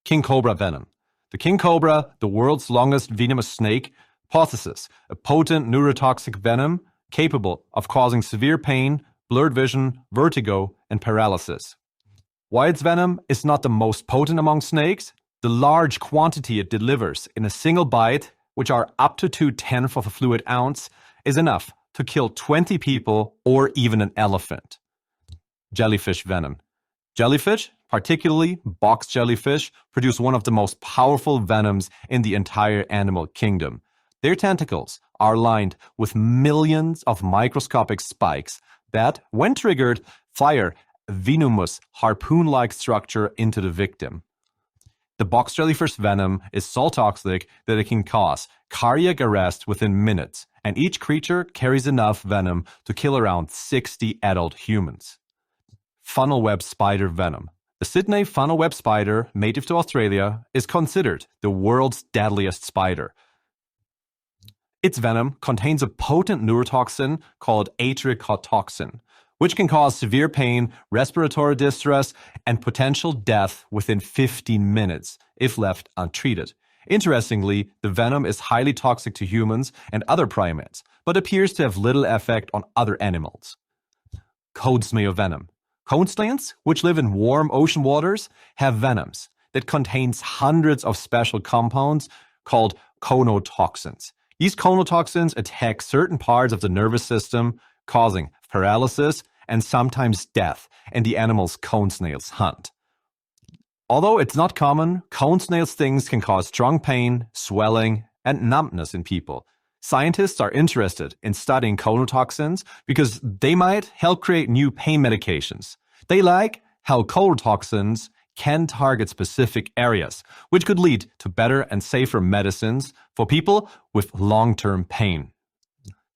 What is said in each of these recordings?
King Cobra venom. The king cobra, the world's longest venomous snake, possesses a potent neurotoxic venom capable of causing severe pain, blurred vision, vertigo, and paralysis. Why its venom is not the most potent among snakes? The large quantity it delivers in a single bite, which are up to 2/10 of a fluid ounce, is enough to kill 20 people or even an elephant. Jellyfish venom. Jellyfish, particularly box jellyfish, produce one of the most powerful venoms in the entire animal kingdom. Their tentacles are lined with millions of microscopic spikes that, when triggered, fire a venomous harpoon-like structure into the victim. The box jellyfish venom is so toxic that it can cause cardiac arrest within minutes, and each creature carries enough venom to kill around 60 adult humans. Funnel web spider venom. The Sydney funnel web spider, native to Australia, is considered the world's deadliest spider. Its venom contains a potent neurotoxin called atriotoxin, which can cause severe pain, respiratory distress, and potential death within 15 minutes if left untreated. Interestingly, the venom is highly toxic to humans and other primates, but appears to have little effect on other animals. Cone snail venom. Cone snails, which live in warm ocean waters, have venoms that contains hundreds of special compounds called conotoxins. These conotoxins attack certain parts of the nervous system, causing paralysis and sometimes death in the animal's cone snails hunt. Although it's not common, cone snail stings can cause strong pain, swelling, and numbness in people. Scientists are interested in studying conotoxins because they might help create new pain medications. They like how conotoxins can target specific areas, which could lead to better and safer medicines for people with long-term pain.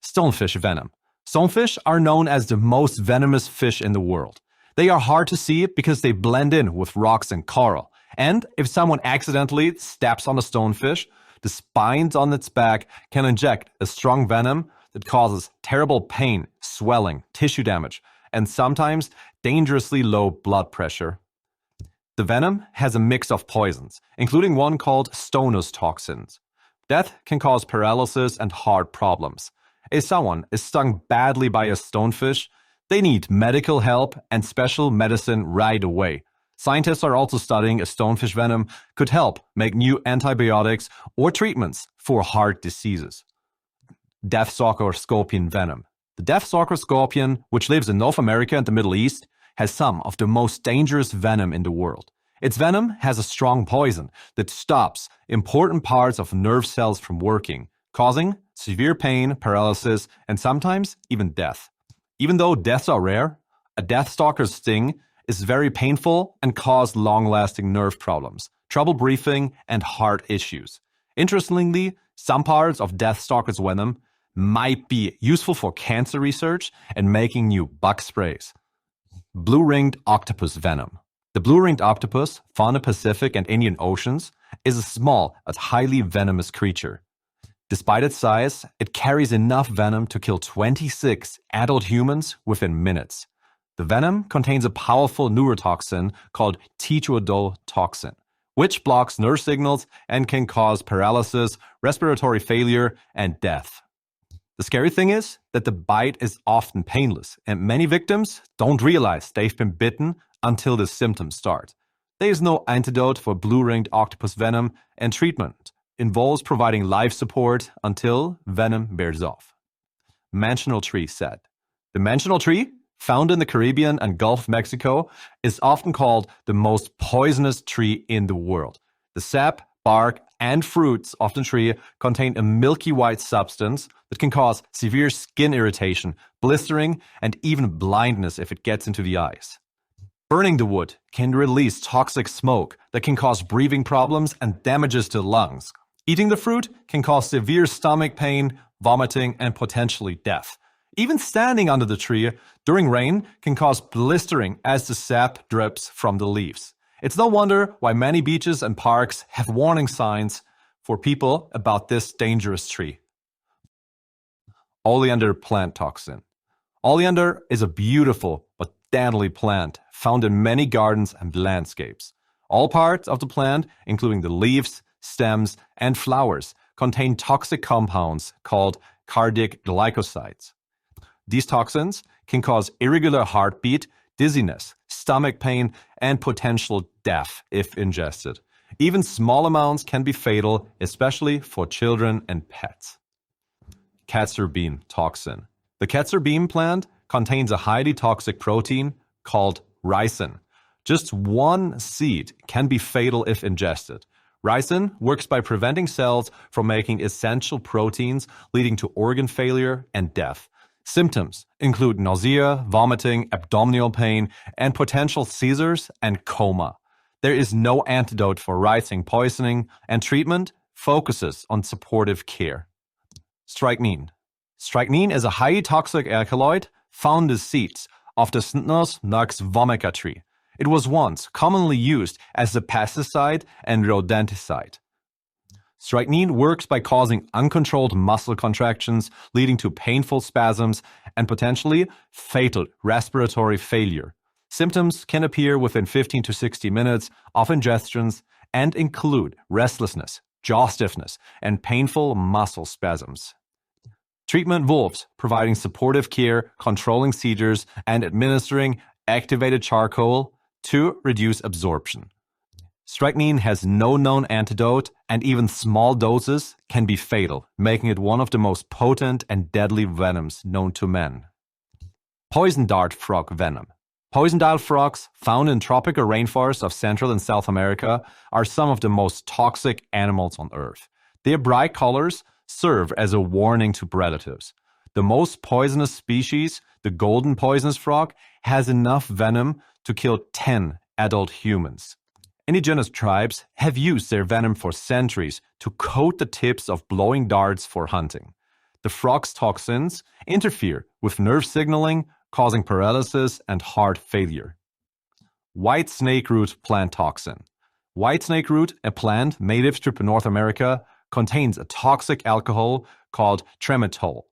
Stonefish venom. Stonefish are known as the most venomous fish in the world. They are hard to see because they blend in with rocks and coral. And if someone accidentally steps on a stonefish, the spines on its back can inject a strong venom that causes terrible pain, swelling, tissue damage, and sometimes dangerously low blood pressure. The venom has a mix of poisons, including one called stonus toxins. Death can cause paralysis and heart problems. If someone is stung badly by a stonefish, they need medical help and special medicine right away. Scientists are also studying if stonefish venom could help make new antibiotics or treatments for heart diseases. Deathstalker scorpion venom. The Deathstalker scorpion, which lives in North America and the Middle East, has some of the most dangerous venom in the world. Its venom has a strong poison that stops important parts of nerve cells from working, causing severe pain, paralysis, and sometimes even death. Even though deaths are rare, a Deathstalker's sting is very painful and cause long-lasting nerve problems, trouble breathing, and heart issues. Interestingly, some parts of Deathstalker's venom might be useful for cancer research and making new bug sprays. Blue-ringed octopus venom. The blue-ringed octopus, found in the Pacific and Indian Oceans, is a small but highly venomous creature. Despite its size, it carries enough venom to kill 26 adult humans within minutes. The venom contains a powerful neurotoxin called tetrodotoxin, which blocks nerve signals and can cause paralysis, respiratory failure, and death. The scary thing is that the bite is often painless, and many victims don't realize they've been bitten until the symptoms start. There is no antidote for blue-ringed octopus venom, and treatment involves providing life support until venom wears off. Machineel Tree Sap. The Machineel tree, found in the Caribbean and Gulf of Mexico, is often called the most poisonous tree in the world. The sap, bark, and fruits of the tree contain a milky white substance that can cause severe skin irritation, blistering, and even blindness if it gets into the eyes. Burning the wood can release toxic smoke that can cause breathing problems and damages to lungs. Eating the fruit can cause severe stomach pain, vomiting, and potentially death. Even standing under the tree during rain can cause blistering as the sap drips from the leaves. It's no wonder why many beaches and parks have warning signs for people about this dangerous tree. Oleander plant toxin. Oleander is a beautiful but deadly plant found in many gardens and landscapes. All parts of the plant, including the leaves, stems, and flowers, contain toxic compounds called cardiac glycosides. These toxins can cause irregular heartbeat, dizziness, stomach pain, and potential death if ingested. Even small amounts can be fatal, especially for children and pets. Castor Bean toxin. The Castor Bean plant contains a highly toxic protein called ricin. Just one seed can be fatal if ingested. Ricin works by preventing cells from making essential proteins, leading to organ failure and death. Symptoms include nausea, vomiting, abdominal pain, and potential seizures and coma. There is no antidote for ricin poisoning, and treatment focuses on supportive care. Strychnine. Strychnine is a highly toxic alkaloid found in the seeds of the Snus nux vomica tree. It was once commonly used as a pesticide and rodenticide. Strychnine works by causing uncontrolled muscle contractions, leading to painful spasms and potentially fatal respiratory failure. Symptoms can appear within 15 to 60 minutes of ingestions and include restlessness, jaw stiffness, and painful muscle spasms. Treatment involves providing supportive care, controlling seizures, and administering activated charcoal to reduce absorption. Strychnine has no known antidote, and even small doses can be fatal, making it one of the most potent and deadly venoms known to man. Poison dart frog venom. Poison dart frogs, found in tropical rainforests of Central and South America, are some of the most toxic animals on Earth. Their bright colors serve as a warning to predators. The most poisonous species, the golden poisonous frog, has enough venom to kill 10 adult humans. Indigenous tribes have used their venom for centuries to coat the tips of blowing darts for hunting. The frog's toxins interfere with nerve signaling, causing paralysis and heart failure. White snakeroot plant toxin. White snakeroot, a plant native to North America, contains a toxic alcohol called tremetol.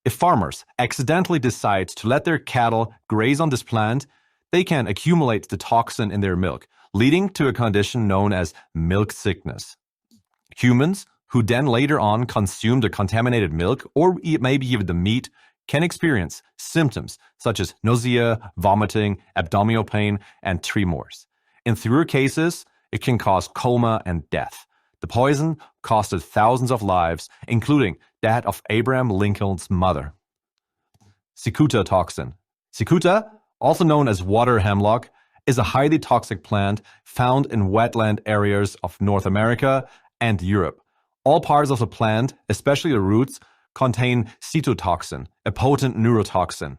If farmers accidentally decide to let their cattle graze on this plant, they can accumulate the toxin in their milk, leading to a condition known as milk sickness. Humans, who then later on consume the contaminated milk or maybe even the meat, can experience symptoms such as nausea, vomiting, abdominal pain, and tremors. In severe cases, it can cause coma and death. The poison costed thousands of lives, including that of Abraham Lincoln's mother. Cicuta toxin. Cicuta, also known as water hemlock, is a highly toxic plant found in wetland areas of North America and Europe. All parts of the plant, especially the roots, contain cytotoxin, a potent neurotoxin.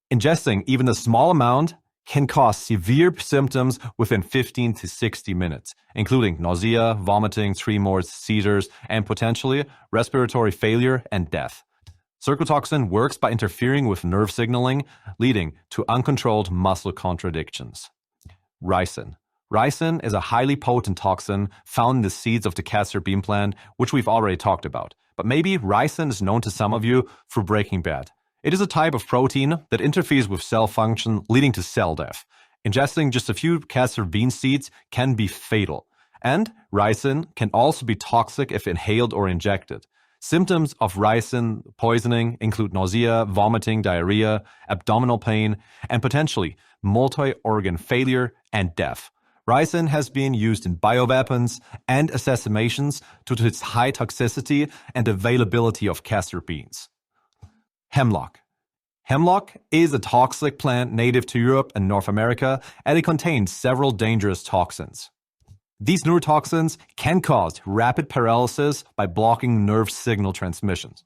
Ingesting even a small amount can cause severe symptoms within 15 to 60 minutes, including nausea, vomiting, tremors, seizures, and potentially respiratory failure and death. Cytotoxin works by interfering with nerve signaling, leading to uncontrolled muscle contractions. Ricin. Ricin is a highly potent toxin found in the seeds of the castor bean plant, which we've already talked about. But maybe ricin is known to some of you through Breaking Bad. It is a type of protein that interferes with cell function, leading to cell death. Ingesting just a few castor bean seeds can be fatal. And ricin can also be toxic if inhaled or injected. Symptoms of ricin poisoning include nausea, vomiting, diarrhea, abdominal pain, and potentially multi-organ failure and death. Ricin has been used in bioweapons and assassinations due to its high toxicity and availability of castor beans. Hemlock. Hemlock is a toxic plant native to Europe and North America, and it contains several dangerous toxins. These neurotoxins can cause rapid paralysis by blocking nerve signal transmissions.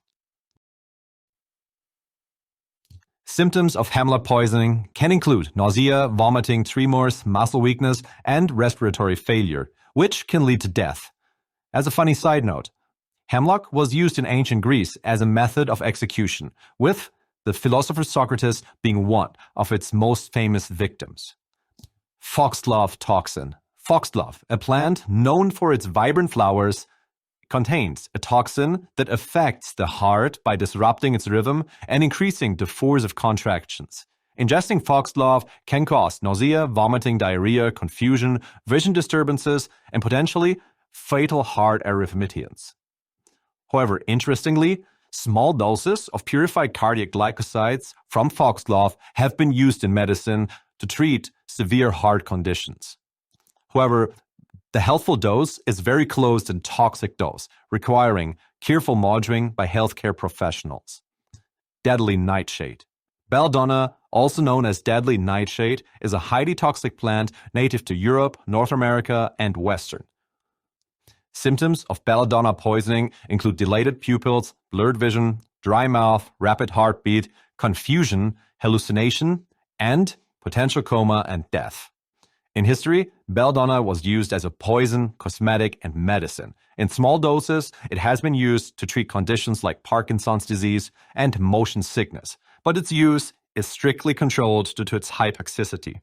Symptoms of hemlock poisoning can include nausea, vomiting, tremors, muscle weakness, and respiratory failure, which can lead to death. As a funny side note, hemlock was used in ancient Greece as a method of execution, with the philosopher Socrates being one of its most famous victims. Foxglove toxin. Foxglove, a plant known for its vibrant flowers, contains a toxin that affects the heart by disrupting its rhythm and increasing the force of contractions. Ingesting Foxglove can cause nausea, vomiting, diarrhea, confusion, vision disturbances, and potentially fatal heart arrhythmias. However, interestingly, small doses of purified cardiac glycosides from Foxglove have been used in medicine to treat severe heart conditions. However, the healthful dose is very close to toxic dose, requiring careful monitoring by healthcare professionals. Deadly Nightshade. Belladonna, also known as deadly nightshade, is a highly toxic plant native to Europe, North America, and Western. Symptoms of belladonna poisoning include dilated pupils, blurred vision, dry mouth, rapid heartbeat, confusion, hallucination, and potential coma and death. In history, belladonna was used as a poison, cosmetic, and medicine. In small doses, it has been used to treat conditions like Parkinson's disease and motion sickness, but its use is strictly controlled due to its high toxicity.